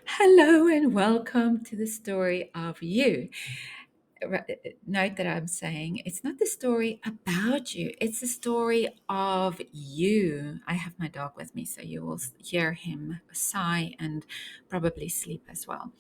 Hello and welcome to the story of you. Note that I'm saying it's not the story about you, it's the story of you. I have my dog with me, so you will hear him sigh and probably sleep as well.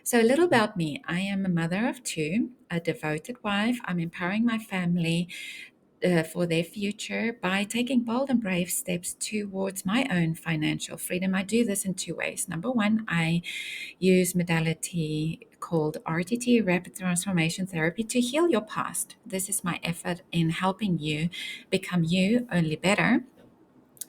So, a little about me. I am a mother of two, a devoted wife. I'm empowering my family for their future by taking bold and brave steps towards my own financial freedom. I do this in two ways. Number one, I use modality called RTT, Rapid Transformation Therapy, to heal your past. This is my effort in helping you become you only better.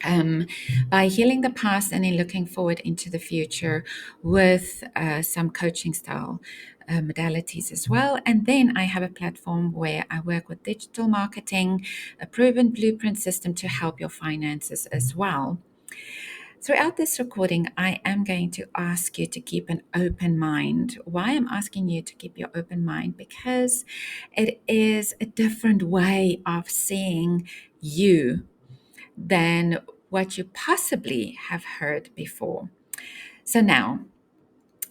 Um, by healing the past and then looking forward into the future with some coaching style modalities as well. And then I have a platform where I work with digital marketing, a proven blueprint system to help your finances as well. Throughout this recording, I am going to ask you to keep an open mind. Why I'm asking you to keep your open mind? Because it is a different way of seeing you than what you possibly have heard before. So now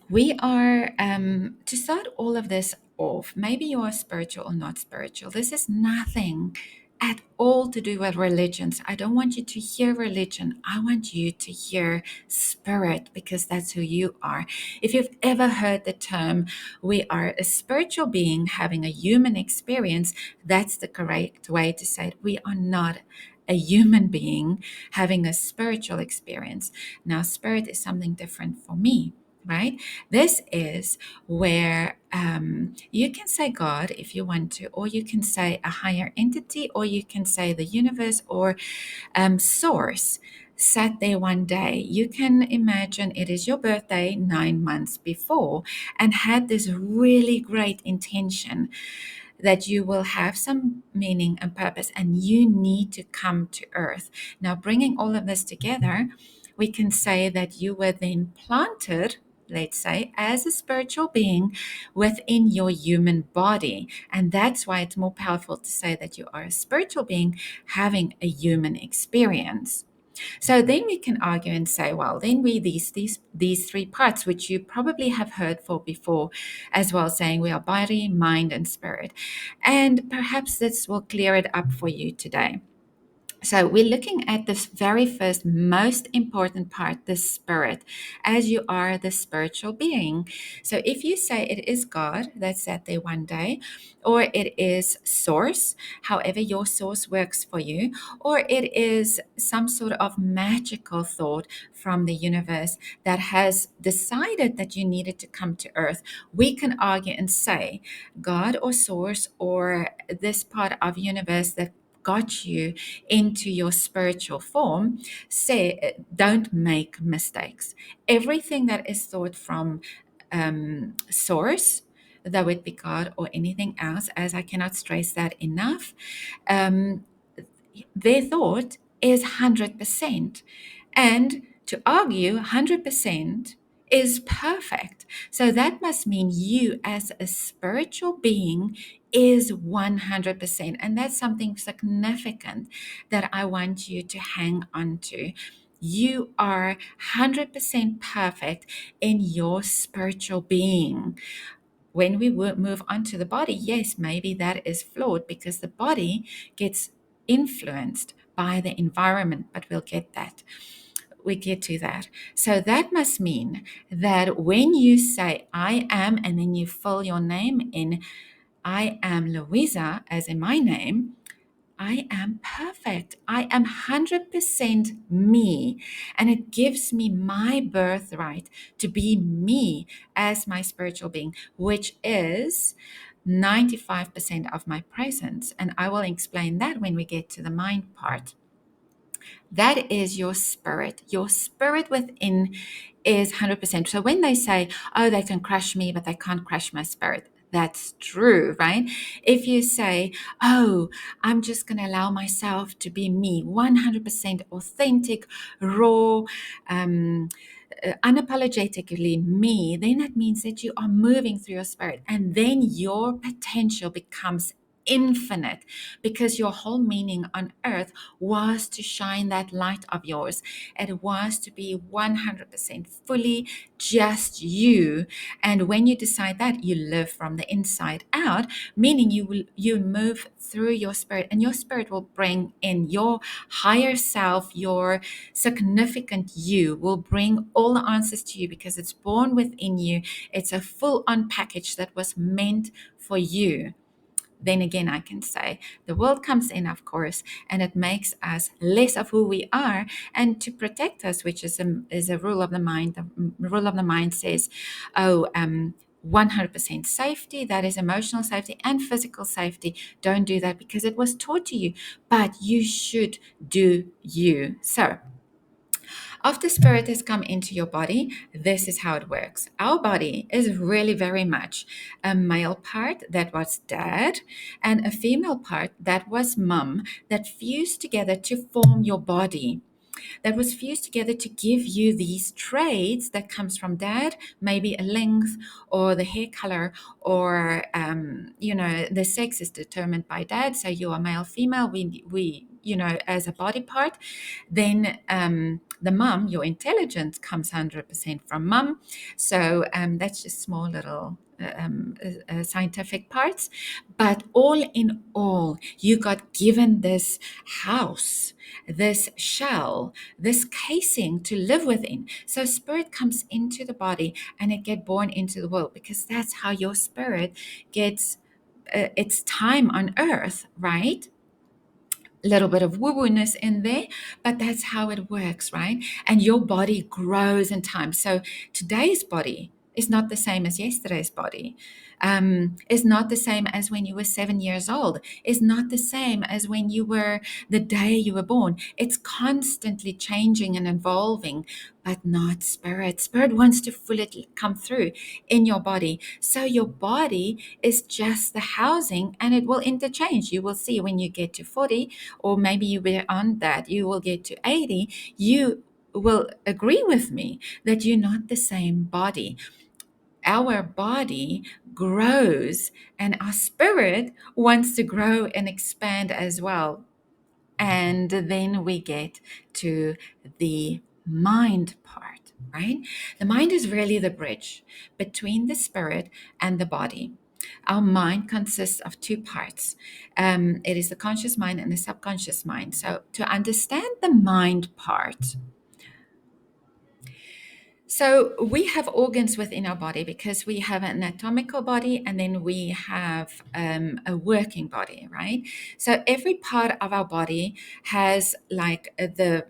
we are, to start all of this off, maybe you are spiritual or not spiritual. This is nothing at all to do with religions. I don't want you to hear religion. I want you to hear spirit because that's who you are. If you've ever heard the term, we are a spiritual being having a human experience, that's the correct way to say it. We are not a human being having a spiritual experience. Now, spirit is something different for me, right? This is where you can say God if you want to, or you can say a higher entity, or you can say the universe or source sat there one day. You can imagine it is your birthday 9 months before and had this really great intention that you will have some meaning and purpose and you need to come to earth. Now, bringing all of this together, we can say that you were then planted, let's say, as a spiritual being within your human body. And that's why it's more powerful to say that you are a spiritual being having a human experience. So then we can argue and say, well, then we these three parts, which you probably have heard for before as well, saying we are body, mind, and spirit. And perhaps this will clear it up for you today. So we're looking at this very first most important part, the spirit, as you are the spiritual being. So if you say it is God that sat there one day, or it is source, however your source works for you, or it is some sort of magical thought from the universe that has decided that you needed to come to earth, we can argue and say God or source or this part of universe that got you into your spiritual form, say don't make mistakes. Everything that is thought from source, though it be God or anything else, as I cannot stress that enough, um, their thought is 100%. And to argue 100% is perfect. So that must mean you as a spiritual being is 100%. And that's something significant that I want you to hang on to. You are 100% perfect in your spiritual being. When we move on to the body, yes, maybe that is flawed because the body gets influenced by the environment, but we'll get that. We get to that. So that must mean that when you say I am, and then you fill your name in, I am Louisa, as in my name, I am perfect. I am 100% me. And it gives me my birthright to be me as my spiritual being, which is 95% of my presence. And I will explain that when we get to the mind part. That is your spirit. Your spirit within is 100%. So when they say, oh, they can crush me, but they can't crush my spirit, that's true, right? If you say, oh, I'm just going to allow myself to be me, 100% authentic, raw, unapologetically me, then that means that you are moving through your spirit and then your potential becomes infinite, because your whole meaning on earth was to shine that light of yours. It was to be 100% fully just you. And when you decide that, you live from the inside out, meaning you move through your spirit, and your spirit will bring in your higher self, your significant you will bring all the answers to you, because it's born within you. It's a full on package that was meant for you. Then again, I can say the world comes in, of course, and it makes us less of who we are. And to protect us, which is a rule of the mind. The rule of the mind says, 100% safety, that is emotional safety and physical safety. Don't do that, because it was taught to you, but you should do you. So after spirit has come into your body, this is how it works. Our body is really very much a male part that was dad and a female part that was mum, that fused together to form your body, that was fused together to give you these traits that comes from dad, maybe a length or the hair color, or the sex is determined by dad. So you are male, female. We as a body part. Then the mum, your intelligence comes 100% from mum. So that's just small little scientific parts. But all in all, you got given this house, this shell, this casing to live within. So spirit comes into the body and it get born into the world, because that's how your spirit gets its time on earth, right? A little bit of woo-woo-ness in there, but that's how it works, right? And your body grows in time. So today's body is not the same as yesterday's body. Is not the same as when you were 7 years old. Is not the same as when you were the day you were born. It's constantly changing and evolving, but not spirit. Spirit wants to fully come through in your body. So your body is just the housing, and it will interchange. You will see when you get to 40, or maybe you beyond that, you will get to 80, you will agree with me that you're not the same body. Our body grows, and our spirit wants to grow and expand as well. And then we get to the mind part, right? The mind is really the bridge between the spirit and the body. Our mind consists of two parts. It is the conscious mind and the subconscious mind. So to understand the mind part, so we have organs within our body, because we have an anatomical body and then we have a working body, right? So every part of our body has like the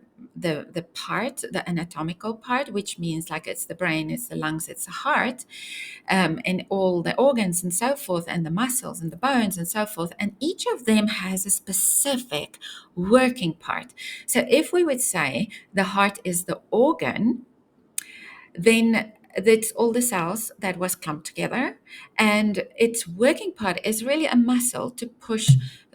part, the anatomical part, which means like it's the brain, it's the lungs, it's the heart, and all the organs and so forth, and the muscles and the bones and so forth. And each of them has a specific working part. So if we would say the heart is the organ, then that's all the cells that was clumped together, and its working part is really a muscle to push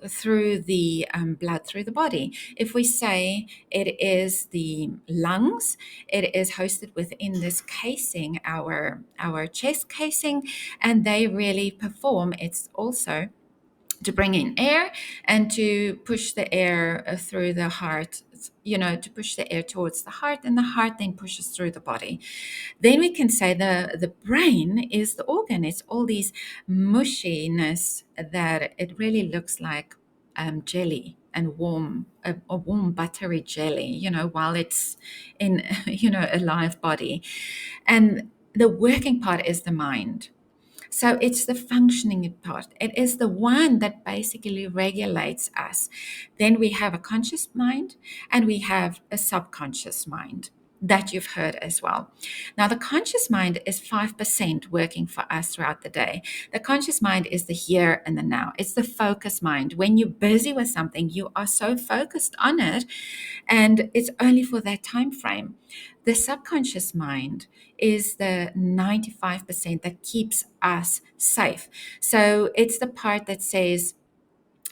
through the blood through the body. If we say it is the lungs, it is hosted within this casing, our chest casing, and they really perform. It's also to bring in air and to push the air through the heart, to push the air towards the heart, and the heart then pushes through the body. Then we can say the brain is the organ. It's all these mushiness that it really looks like jelly and warm, a warm buttery jelly, while it's in, a live body. And the working part is the mind. So it's the functioning part. It is the one that basically regulates us. Then we have a conscious mind and we have a subconscious mind that you've heard as well. Now, the conscious mind is 5% working for us throughout the day. The conscious mind is the here and the now. It's the focus mind. When you're busy with something, you are so focused on it, and it's only for that time frame. The subconscious mind is the 95% that keeps us safe. So it's the part that says,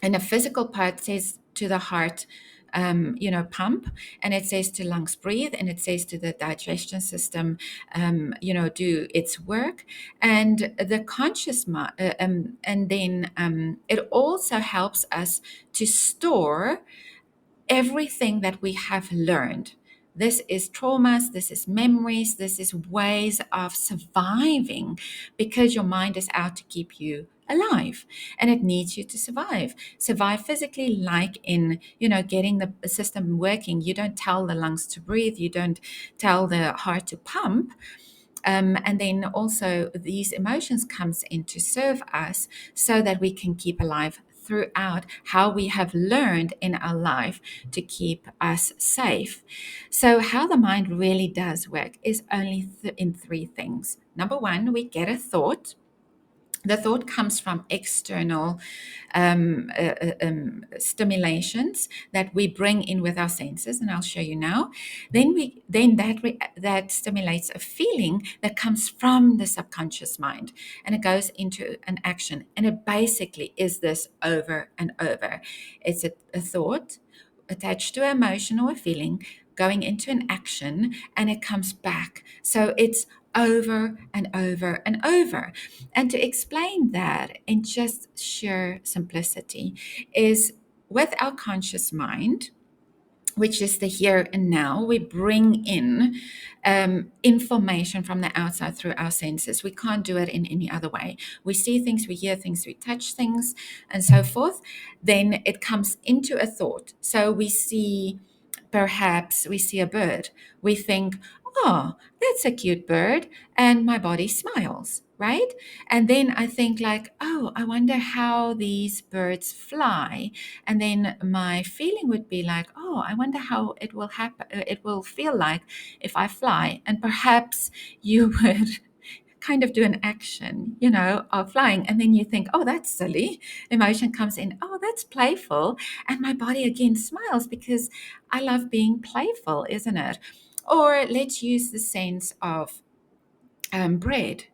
and the physical part says to the heart, pump, and it says to lungs breathe, and it says to the digestion system, do its work, and the conscious mind, and then it also helps us to store everything that we have learned. This is traumas, this is memories, this is ways of surviving, because your mind is out to keep you alive, and it needs you to survive physically, like in getting the system working. You don't tell the lungs to breathe, you don't tell the heart to pump. And then also these emotions comes in to serve us so that we can keep alive throughout how we have learned in our life to keep us safe. So how the mind really does work is only in three things. Number one, we get a thought. The thought comes from external stimulations that we bring in with our senses, and I'll show you now. Then that stimulates a feeling that comes from the subconscious mind, and it goes into an action. And it basically is this over and over. It's a thought attached to an emotion or a feeling going into an action, and it comes back. So it's over and over and over. And to explain that in just sheer simplicity is, with our conscious mind, which is the here and now, we bring in information from the outside through our senses. We can't do it in any other way. We see things, we hear things, we touch things, and so forth. Then it comes into a thought. So perhaps we see a bird. We think, oh, that's a cute bird. And my body smiles, right? And then I think like, oh, I wonder how these birds fly. And then my feeling would be like, oh, I wonder how it will happen. It will feel like if I fly. And perhaps you would kind of do an action, of flying. And then you think, oh, that's silly. Emotion comes in, oh, that's playful. And my body again smiles because I love being playful, isn't it? Or let's use the sense of bread,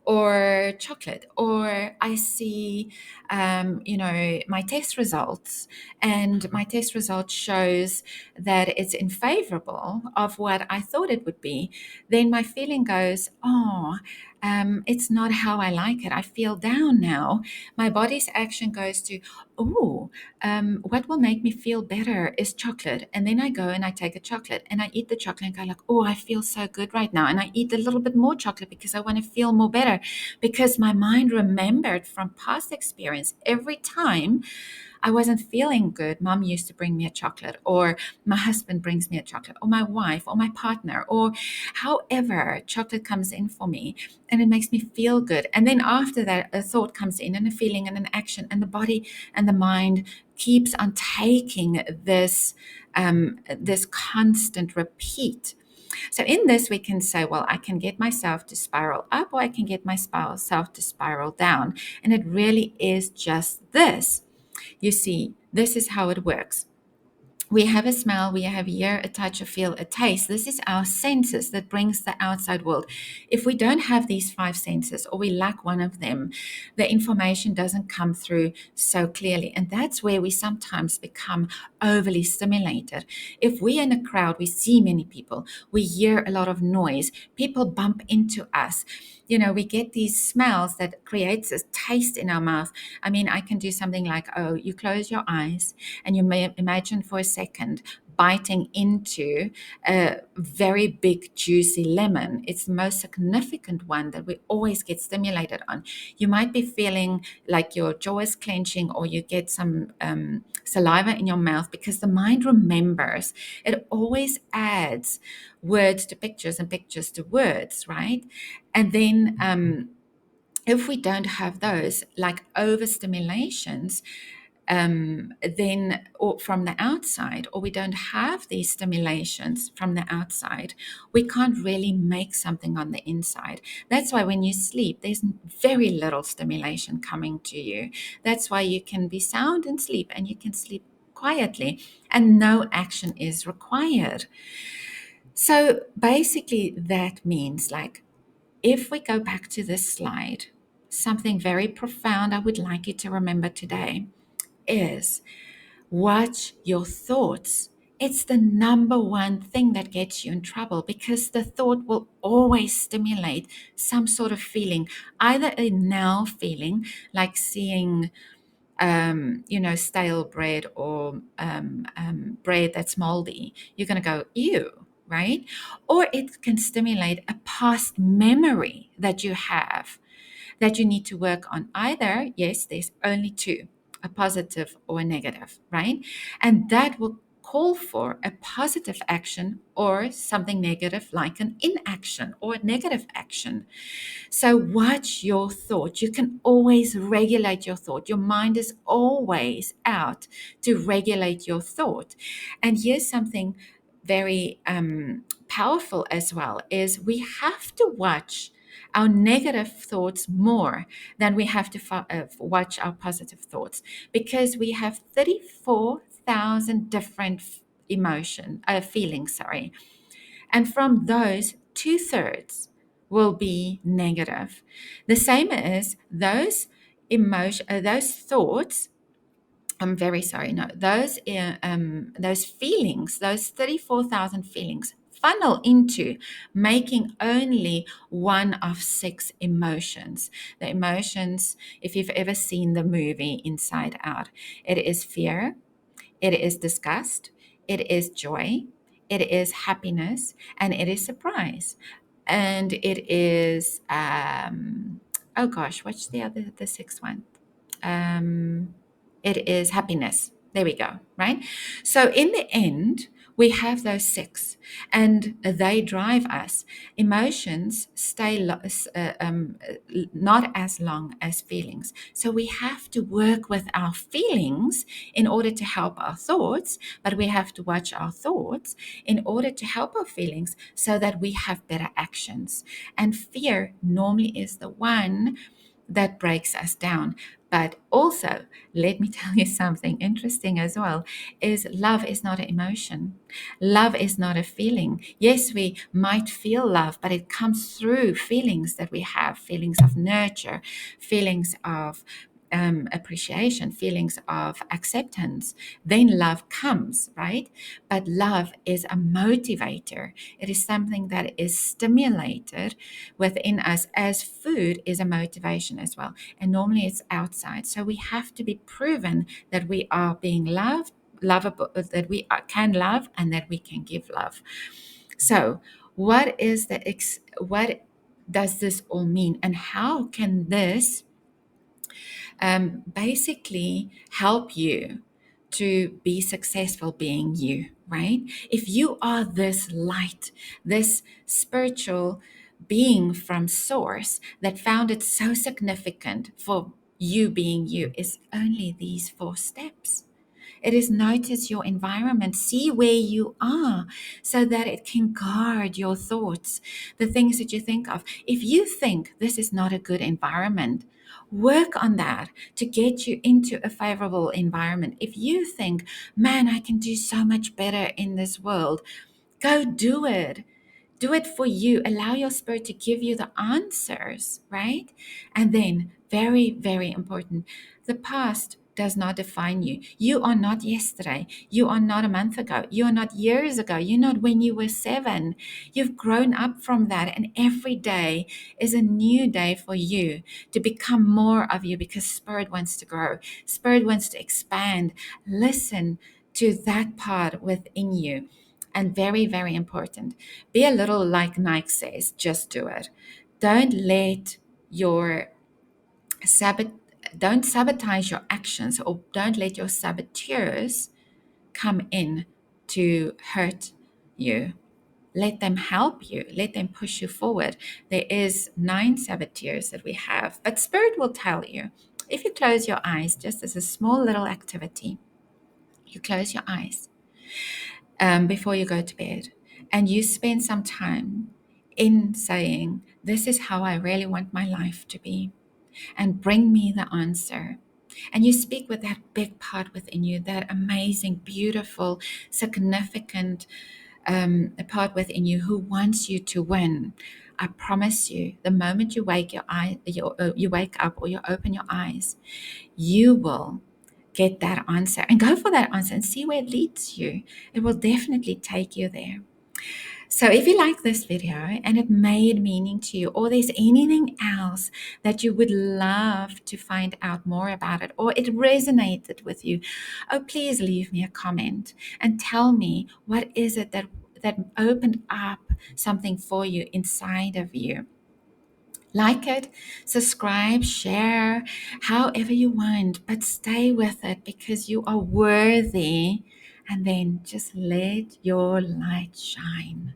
or chocolate, or I see, my test results, and my test result shows that it's in favorable of what I thought it would be. Then my feeling goes, oh, it's not how I like it. I feel down now. My body's action goes to, oh, what will make me feel better is chocolate. And then I go and I take a chocolate and I eat the chocolate and go like, oh, I feel so good right now. And I eat a little bit more chocolate because I want to feel more better, because my mind remembered from past experience every time I wasn't feeling good, mom used to bring me a chocolate, or my husband brings me a chocolate, or my wife, or my partner, or however, chocolate comes in for me and it makes me feel good. And then after that, a thought comes in and a feeling and an action, and the body and the mind keeps on taking this constant repeat. So in this, we can say, well, I can get myself to spiral up, or I can get myself to spiral down. And it really is just this. You see, this is how it works. We have a smell, we have a hear, a touch, a feel, a taste. This is our senses that brings the outside world. If we don't have these five senses, or we lack one of them, the information doesn't come through so clearly. And that's where we sometimes become overly stimulated. If we're in a crowd, we see many people, we hear a lot of noise, people bump into us. We get these smells that creates a taste in our mouth. I mean, I can do something like, oh, you close your eyes and you may imagine for a second biting into a very big juicy lemon. It's the most significant one that we always get stimulated on. You might be feeling like your jaw is clenching, or you get some saliva in your mouth, because the mind remembers. It always adds words to pictures and pictures to words, right? And then if we don't have those, like overstimulations, then, or from the outside, or we don't have these stimulations from the outside, we can't really make something on the inside. That's why when you sleep, there's very little stimulation coming to you. That's why you can be sound and sleep, and you can sleep quietly, and no action is required. So basically, that means, like, if we go back to this slide, something very profound I would like you to remember today is, Watch your thoughts. It's the number one thing that gets you in trouble, because the thought will always stimulate some sort of feeling, either a now feeling like seeing stale bread, or bread that's moldy. You're going to go, ew, right? Or it can stimulate a past memory that you have that you need to work on. Either, yes, there's only two, a positive or a negative, right? And that will call for a positive action or something negative like an inaction or a negative action. So watch your thought. You can always regulate your thought. Your mind is always out to regulate your thought. And here's something very powerful as well, is we have to watch our negative thoughts more than we have to watch our positive thoughts, because we have 34,000 different feelings, sorry. And from those, two-thirds will be negative. The same as those thoughts. I'm very sorry. No, those feelings, those 34,000 feelings, funnel into making only one of six emotions. The emotions, if you've ever seen the movie Inside Out, it is fear, it is disgust, it is joy, it is happiness, and it is surprise. And it is, oh gosh, what's the sixth one? Um, it is happiness. There we go, right? So in the end, we have those six, and they drive us. Emotions stay not as long as feelings. So we have to work with our feelings in order to help our thoughts, but we have to watch our thoughts in order to help our feelings so that we have better actions. And fear normally is the one that breaks us down. But also, let me tell you something interesting as well, is love is not an emotion. Love is not a feeling. Yes, we might feel love, but it comes through feelings that we have, feelings of nurture, feelings of appreciation, feelings of acceptance. Then love comes, right? But love is a motivator. It is something that is stimulated within us, as food is a motivation as well. And normally it's outside. So we have to be proven that we are being lovable, that we can love, and that we can give love. So what does this all mean, and how can this basically help you to be successful being you, right? If you are this light, this spiritual being from source that found it so significant for you being you, is only these 4 steps. It is notice your environment, see where you are, so that it can guard your thoughts, the things that you think of. If you think this is not a good environment, work on that to get you into a favorable environment. If you think, man, I can do so much better in this world, go do it. Do it for you. Allow your spirit to give you the answers, right? And then, very, very important, the past does not define you. You are not yesterday. You are not a month ago. You are not years ago. You're not when you were 7. You've grown up from that. And every day is a new day for you to become more of you, because Spirit wants to grow. Spirit wants to expand. Listen to that part within you. And very, very important, be a little like Nike says, just do it. Don't let your sabot don't sabotage your actions, or don't let your saboteurs come in to hurt you. Let them help you. Let them push you forward. There is 9 saboteurs that we have, but Spirit will tell you. If you close your eyes, just as a small little activity, you close your eyes before you go to bed, and you spend some time in saying, this is how I really want my life to be, and bring me the answer. And you speak with that big part within you, that amazing, beautiful, significant part within you who wants you to win. I promise you, the moment you wake up or you open your eyes, you will get that answer and go for that answer and see where it leads you. It will definitely take you there. So if you like this video and it made meaning to you, or there's anything else that you would love to find out more about it, or it resonated with you, oh, please leave me a comment and tell me what is it that opened up something for you inside of you. Like it, subscribe, share, however you want, but stay with it because you are worthy. And then just let your light shine.